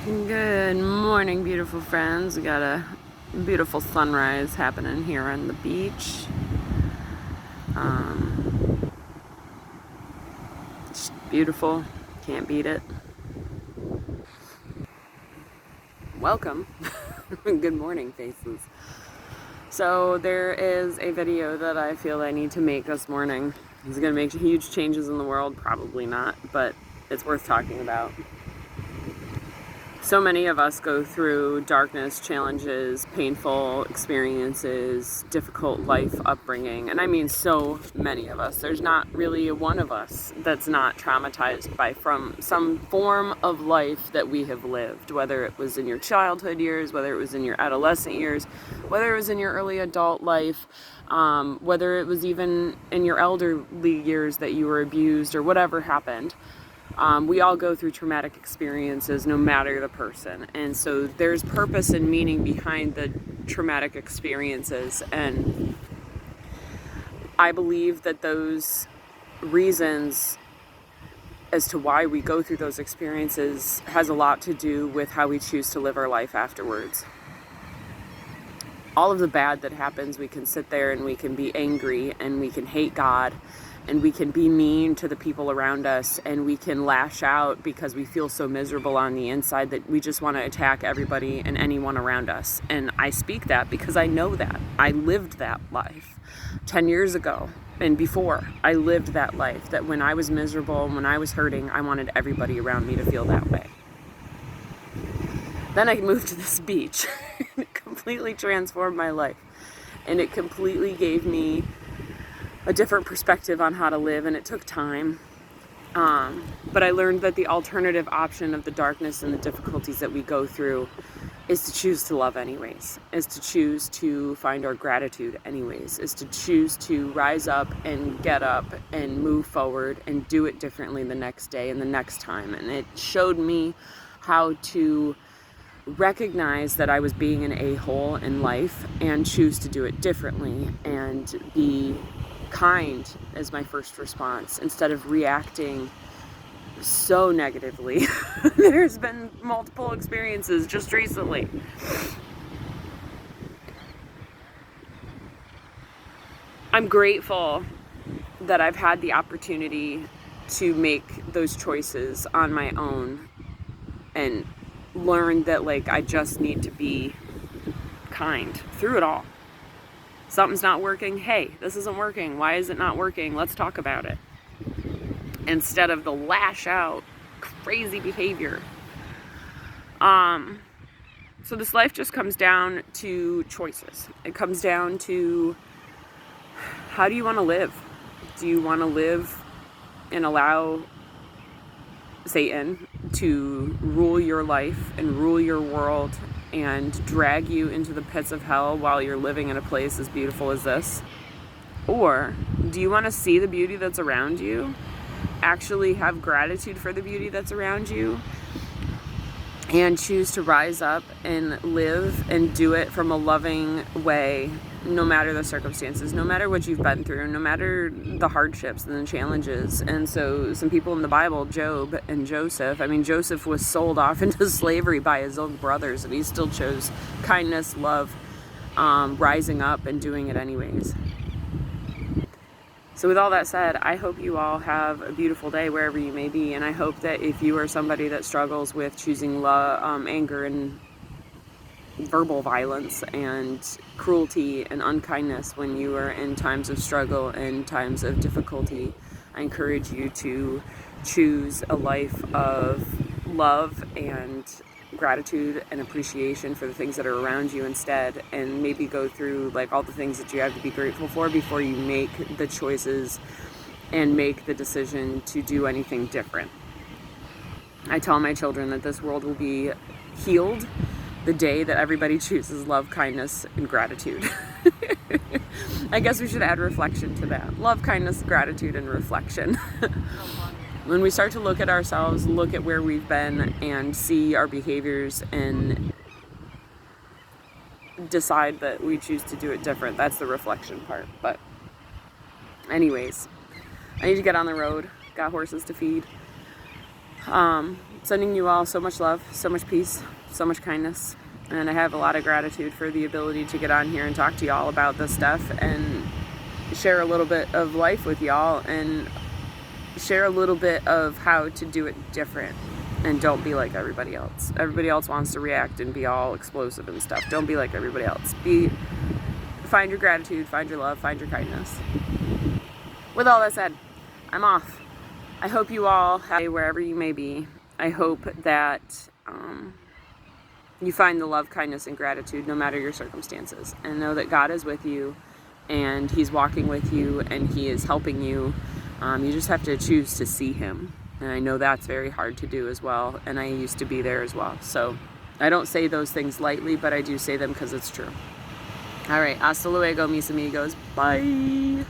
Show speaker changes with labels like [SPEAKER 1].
[SPEAKER 1] Good morning, beautiful friends. We got a beautiful sunrise happening here on the beach. It's beautiful. Can't beat it. Welcome. Good morning, faces. So there is a video that I feel I need to make this morning. Is it going to make huge changes in the world? Probably not, but it's worth talking about. So many of us go through darkness, challenges, painful experiences, difficult life upbringing, and I mean so many of us. There's not really one of us that's not traumatized by from some form of life that we have lived, whether it was in your childhood years, whether it was in your adolescent years, whether it was in your early adult life, whether it was even in your elderly years that you were abused or whatever happened. We all go through traumatic experiences no matter the person, and so there's purpose and meaning behind the traumatic experiences, and I believe that those reasons as to why we go through those experiences has a lot to do with how we choose to live our life afterwards. All of the bad that happens, we can sit there and we can be angry and we can hate God and we can be mean to the people around us and we can lash out because we feel so miserable on the inside that we just want to attack everybody and anyone around us. And I speak that because I know that. I lived that life 10 years ago and before. I lived that life, that when I was miserable and when I was hurting, I wanted everybody around me to feel that way. Then I moved to this beach. It completely transformed my life. And it completely gave me a different perspective on how to live, and it took time. But I learned that the alternative option of the darkness and the difficulties that we go through is to choose to love anyways, is to choose to find our gratitude anyways, is to choose to rise up and get up and move forward and do it differently the next day and the next time. And it showed me how to recognize that I was being an a-hole in life and choose to do it differently and be kind as my first response instead of reacting so negatively. There's been multiple experiences just recently. I'm grateful that I've had the opportunity to make those choices on my own and learn that I just need to be kind through it all. Something's not working. Hey, this isn't working. Why is it not working? Let's talk about it. Instead of the lash out, crazy behavior. So this life just comes down to choices. It comes down to, how do you want to live? Do you want to live and allow Satan to rule your life and rule your world and drag you into the pits of hell while you're living in a place as beautiful as this? Or do you want to see the beauty that's around you, actually have gratitude for the beauty that's around you, and choose to rise up and live and do it from a loving way, no matter the circumstances, no matter what you've been through, no matter the hardships and the challenges? And so some people in the Bible, Job and Joseph, Joseph was sold off into slavery by his own brothers, and he still chose kindness, love, rising up and doing it anyways. So with all that said, I hope you all have a beautiful day wherever you may be, and I hope that if you are somebody that struggles with choosing anger and verbal violence and cruelty and unkindness when you are in times of struggle and times of difficulty, I encourage you to choose a life of love and gratitude and appreciation for the things that are around you instead, and maybe go through all the things that you have to be grateful for before you make the choices and make the decision to do anything different. I tell my children that this world will be healed the day that everybody chooses love, kindness, and gratitude. I guess we should add reflection to that. Love, kindness, gratitude, and reflection. When we start to look at ourselves, look at where we've been, and see our behaviors and decide that we choose to do it different, that's the reflection part. But anyways, I need to get on the road. Got horses to feed. Sending you all so much love, so much peace, so much kindness. And I have a lot of gratitude for the ability to get on here and talk to y'all about this stuff and share a little bit of life with y'all and share a little bit of how to do it different. And don't be like everybody else. Everybody else wants to react and be all explosive and stuff. Don't be like everybody else. Find your gratitude, find your love, find your kindness. With all that said, I'm off. I hope you all have, wherever you may be, I hope that you find the love, kindness, and gratitude no matter your circumstances. And know that God is with you, and He's walking with you, and He is helping you. You just have to choose to see Him. And I know that's very hard to do as well, and I used to be there as well. So I don't say those things lightly, but I do say them because it's true. All right, hasta luego, mis amigos. Bye.